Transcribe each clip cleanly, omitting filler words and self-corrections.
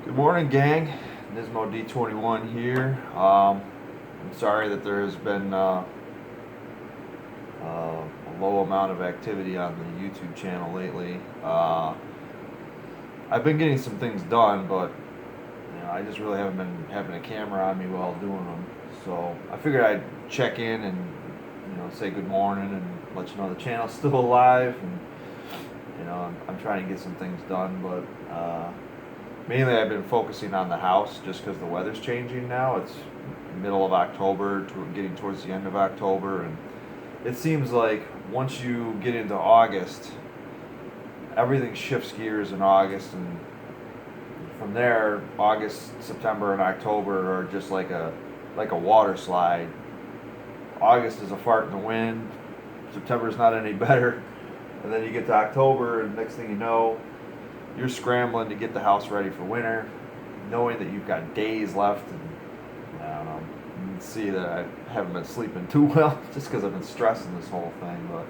Good morning, gang. Nismo D21 here. I'm sorry that there has been a low amount of activity on the YouTube channel lately. I've been getting some things done, but I just really haven't been having a camera on me while doing them. So I figured I'd check in and say good morning and let you know the channel's still alive. And I'm trying to get some things done, but mainly I've been focusing on the house just because the weather's changing now. It's middle of October, getting towards the end of October, and it seems like once you get into August, everything shifts gears in August, and from there, August, September, and October are just like a water slide. August is a fart in the wind. September's not any better, and then you get to October, and next thing you know, you're scrambling to get the house ready for winter, knowing that you've got days left. And I don't know, you can see that I haven't been sleeping too well just because I've been stressing this whole thing. But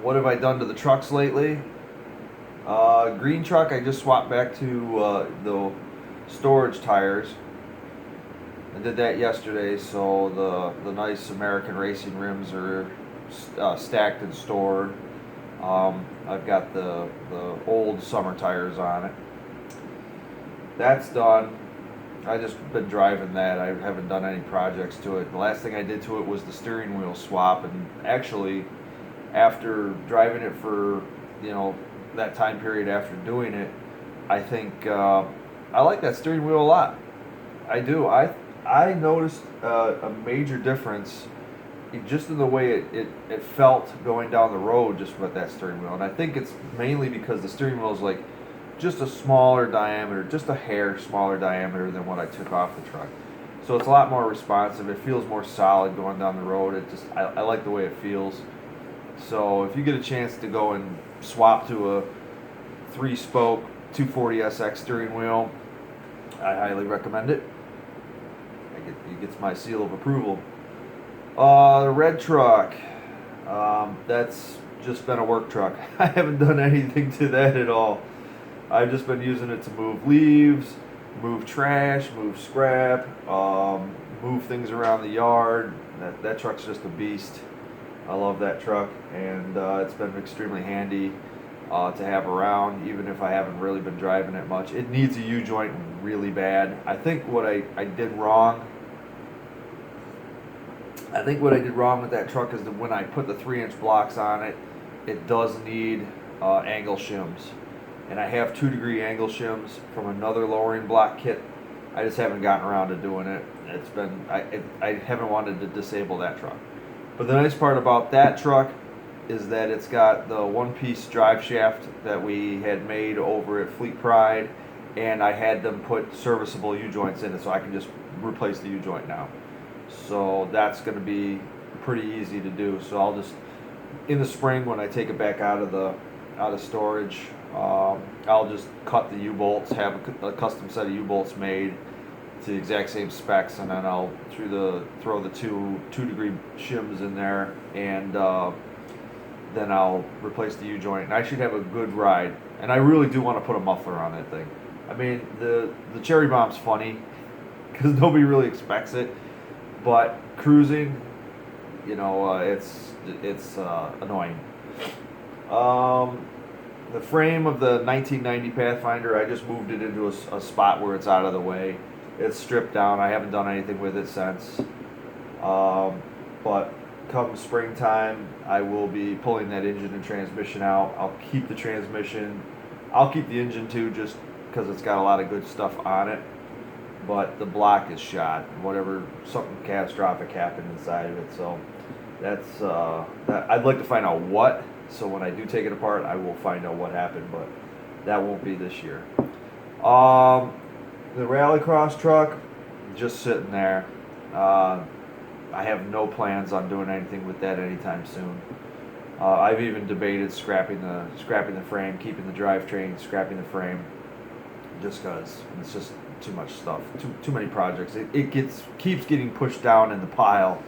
what have I done to the trucks lately? Green truck, I just swapped back to the storage tires. I did that yesterday, so the nice American racing rims are stacked and stored. I've got the old summer tires on it. That's done. I just been driving that. I haven't done any projects to it. The last thing I did to it was the steering wheel swap, and actually, after driving it for that time period after doing it, I think I like that steering wheel a lot. I do. I noticed a major difference just in the way it felt going down the road just with that steering wheel. And I think it's mainly because the steering wheel is like just a smaller diameter, just a hair smaller diameter than what I took off the truck. So it's a lot more responsive. It feels more solid going down the road. I like the way it feels. So if you get a chance to go and swap to a 3-spoke 240SX steering wheel, I highly recommend it. It gets my seal of approval. The red truck, that's just been a work truck. I haven't done anything to that at all. I've just been using it to move leaves, move trash, move scrap, move things around the yard. That truck's just a beast. I love that truck, and it's been extremely handy to have around, even if I haven't really been driving it much. It needs a U-joint really bad. I think what I did wrong with that truck is that when I put the 3-inch blocks on it, it does need angle shims. And I have 2-degree angle shims from another lowering block kit. I just haven't gotten around to doing it. I haven't wanted to disable that truck. But the nice part about that truck is that it's got the one-piece drive shaft that we had made over at Fleet Pride, and I had them put serviceable U-joints in it, so I can just replace the U-joint now. So that's going to be pretty easy to do. So I'll just, in the spring when I take it back out of storage, I'll just cut the U-bolts, have a custom set of U-bolts made to the exact same specs, and then I'll throw the two-degree shims in there, and then I'll replace the U-joint, and I should have a good ride. And I really do want to put a muffler on that thing. I mean, the cherry bomb's funny because nobody really expects it. But cruising, it's annoying. The frame of the 1990 Pathfinder, I just moved it into a spot where it's out of the way. It's stripped down. I haven't done anything with it since. But come springtime, I will be pulling that engine and transmission out. I'll keep the transmission. I'll keep the engine too, just because it's got a lot of good stuff on it. But the block is shot. Something catastrophic happened inside of it. So that's that. I'd like to find out what. So when I do take it apart, I will find out what happened. But that won't be this year. The Rallycross truck, just sitting there. I have no plans on doing anything with that anytime soon. I've even debated scrapping the frame, keeping the drivetrain, scrapping the frame, just because it's just too much stuff, too many projects. It keeps getting pushed down in the pile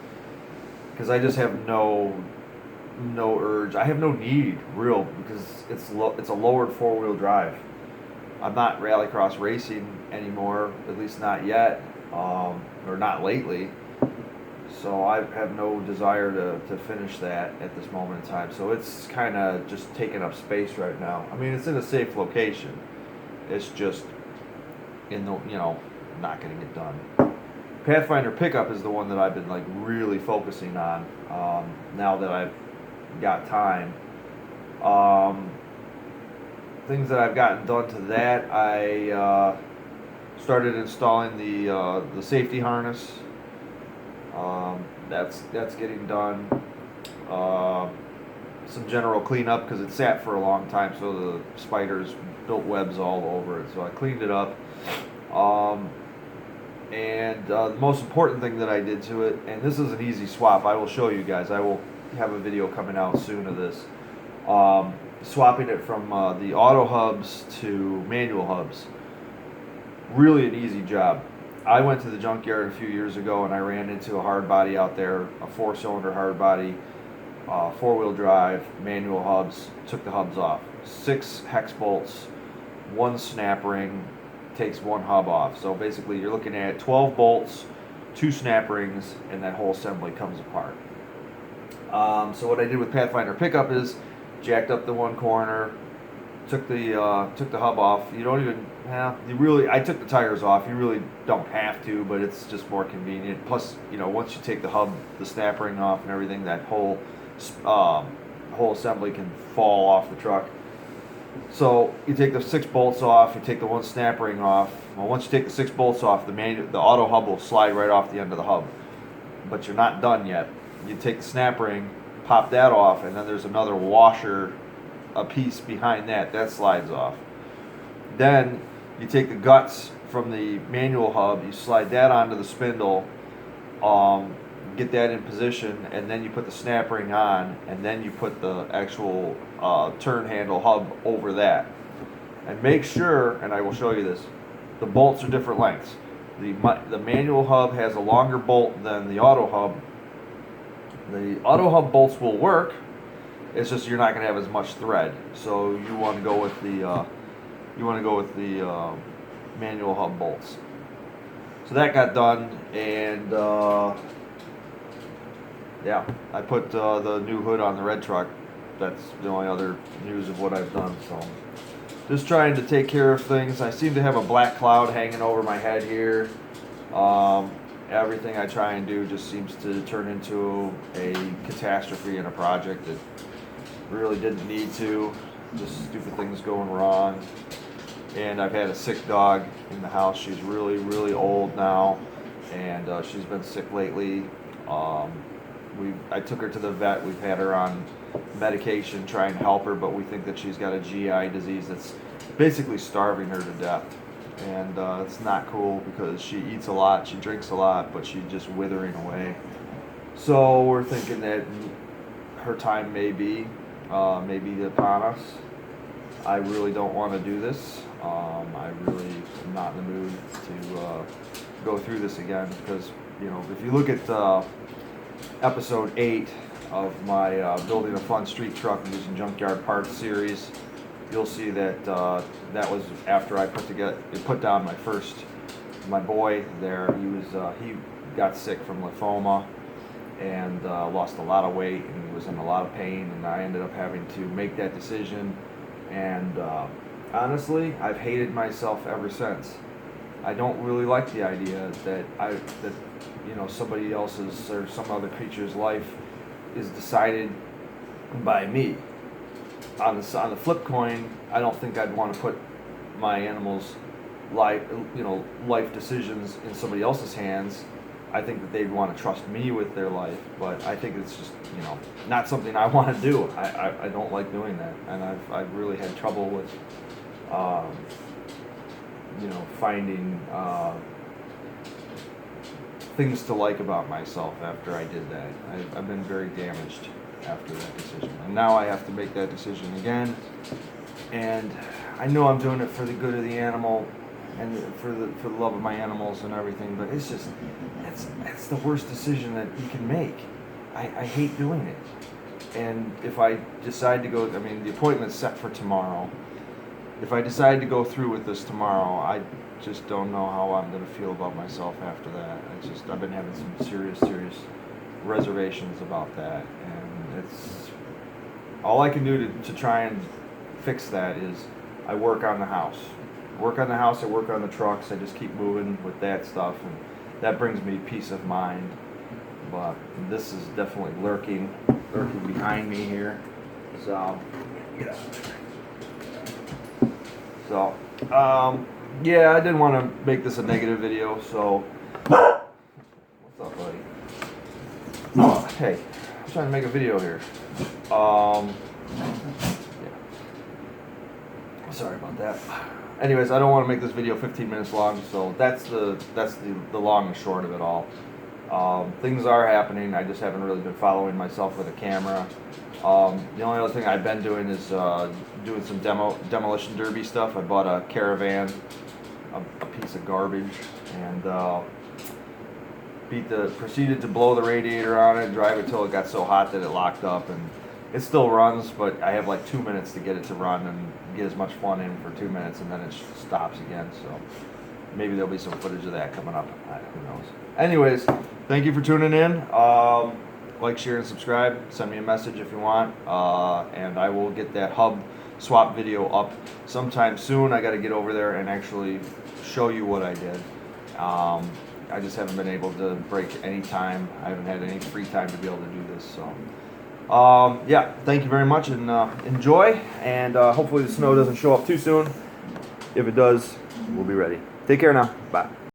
because I just have no no urge. I have no need, real, because it's a lowered four-wheel drive. I'm not rallycross racing anymore, at least not yet, or not lately. So I have no desire to finish that at this moment in time. So it's kind of just taking up space right now. I mean, it's in a safe location. It's just in the, not getting it done. Pathfinder pickup is the one that I've been like really focusing on now that I've got time. Things that I've gotten done to that, I started installing the safety harness. That's getting done. Some general cleanup because it sat for a long time, so the spiders built webs all over it. So I cleaned it up. And the most important thing that I did to it, and this is an easy swap, I will show you guys. I will have a video coming out soon of this. Swapping it from the auto hubs to manual hubs. Really an easy job. I went to the junkyard a few years ago and I ran into a hard body out there, a 4-cylinder hard body, 4-wheel drive, manual hubs, took the hubs off. 6 hex bolts, 1 snap ring, takes 1 hub off. So basically you're looking at 12 bolts, 2 snap rings, and that whole assembly comes apart. So what I did with Pathfinder pickup is jacked up the one corner, took the hub off. You don't even I took the tires off. You really don't have to, but it's just more convenient. Plus, once you take the hub, the snap ring off and everything, that whole assembly can fall off the truck. So you take the 6 bolts off, you take the 1 snap ring off. Well, once you take the 6 bolts off, the auto hub will slide right off the end of the hub. But you're not done yet. You take the snap ring, pop that off, and then there's another washer, a piece behind that slides off. Then you take the guts from the manual hub, you slide that onto the spindle, get that in position, and then you put the snap ring on, and then you put the actual turn handle hub over that. And make sure, and I will show you this, the bolts are different lengths. The manual hub has a longer bolt than the auto hub. The auto hub bolts will work. It's just you're not going to have as much thread. So you want to go with the manual hub bolts. So that got done, and I put the new hood on the red truck. That's the only other news of what I've done. So just trying to take care of things. I seem to have a black cloud hanging over my head here. Everything I try and do just seems to turn into a catastrophe in a project that really didn't need to. Just stupid things going wrong. And I've had a sick dog in the house. She's really, really old now, and she's been sick lately. I took her to the vet. We've had her on medication trying to help her, but we think that she's got a GI disease that's basically starving her to death. And it's not cool because she eats a lot, she drinks a lot, but she's just withering away. So we're thinking that her time may be upon us. I really don't want to do this. I really am not in the mood to go through this again because, if you look at episode 8 of my Building a Fun Street Truck Using Junkyard Parts series, you'll see that that was after I put down my boy there. He got sick from lymphoma and lost a lot of weight and was in a lot of pain, and I ended up having to make that decision. And honestly, I've hated myself ever since. I don't really like the idea that somebody else's or some other creature's life is decided by me. On the flip coin, I don't think I'd want to put my animals' life decisions in somebody else's hands. I think that they'd want to trust me with their life, but I think it's just not something I want to do. I don't like doing that, and I've really had trouble with finding things to like about myself after I did that. I've been very damaged after that decision, and now I have to make that decision again. And I know I'm doing it for the good of the animal and for the love of my animals and everything, but it's just that's the worst decision that you can make. I hate doing it. And if I decide to go, I mean, the appointment's set for tomorrow. If I decide to go through with this tomorrow, I just don't know how I'm going to feel about myself after that. I've been having some serious reservations about that, and it's all I can do to try and fix that is I work on the house. I work on the trucks. I just keep moving with that stuff, and that brings me peace of mind. But this is definitely lurking behind me here. So, get out of there. So, yeah, I didn't want to make this a negative video, so. What's up, buddy? Oh, hey, I'm trying to make a video here. Yeah. Sorry about that. Anyways, I don't want to make this video 15 minutes long, so that's the long and short of it all. Things are happening. I just haven't really been following myself with a camera. The only other thing I've been doing is doing some demolition derby stuff. I bought a caravan, a piece of garbage, and proceeded to blow the radiator on it, drive it till it got so hot that it locked up, and it still runs, but I have like 2 minutes to get it to run and get as much fun in for 2 minutes, and then it stops again. So maybe there'll be some footage of that coming up. Who knows? Anyways, thank you for tuning in. Like, share, and subscribe. Send me a message if you want, and I will get that hub swap video up sometime soon. I got to get over there and actually show you what I did. I just haven't been able to break any time. I haven't had any free time to be able to do this. So, yeah, thank you very much, and enjoy. And hopefully the snow doesn't show up too soon. If it does, we'll be ready. Take care now. Bye.